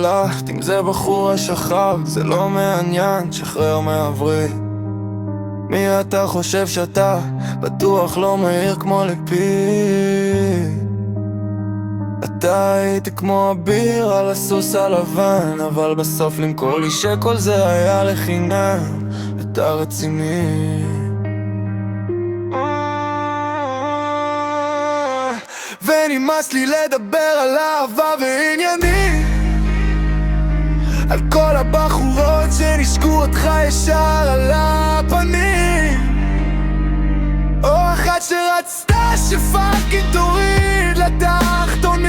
הלכת, אם זה בחורה שכב, זה לא מעניין, שחרר מהווריד. מי אתה חושב שאתה? בטוח לא מהיר כמו לפיד. אתה הייתי כמו אביר על הסוס הלבן, אבל בסוף למכור לי שכל זה היה לחינם. אתה רציני. ונמאס לי לדבר על אהבה ועניינים, על כל הבחורות שנשקו אותך ישר על הפנים, או אחת שרצתה שפאקינג תוריד לתחתונים.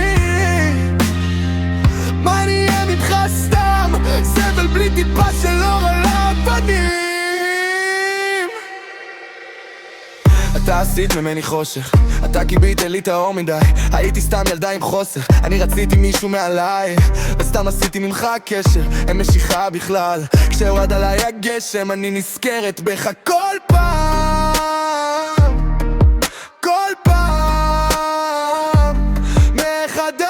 מה נהיה ממך סתם? סבל בלי טיפה של אור על הפנים. אתה עשית ממני חושך, אתה כיבית לי את האור מדי. הייתי סתם ילדה עם חוסר, אני רציתי מישהו מעליי, וסתם עשיתי ממך קשר, אין משיכה בכלל. כשהורד עליי הגשם אני נזכרת בך כל פעם, כל פעם מחדש.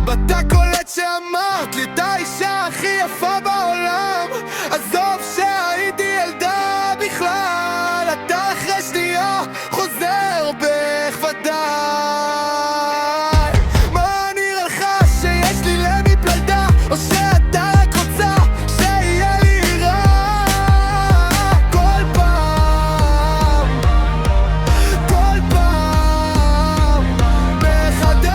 ואתה קולט שאמרת לי את האישה הכי יפה בעולם. עזוב שהייתי ילדה בכלל, אתה אחרי שנייה חוזר בך ודאי. מה נראה לך שיש לי למי פלדה, או שאתה רק רוצה שיהיה לי רע? כל פעם, כל פעם מחדש.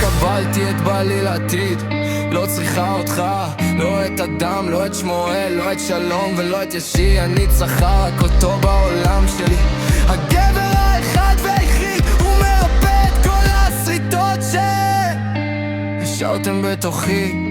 קבלתי את בעלי לעתיד, לא צריכה אותך, לא את אדם, לא את שמואל, לא את שלום ולא את ישי. אני צריכה רק אותו בעולם שלי, הגבר האחד והיחיד, הוא מרפא את כל הסריטות שהשארתם בתוכי.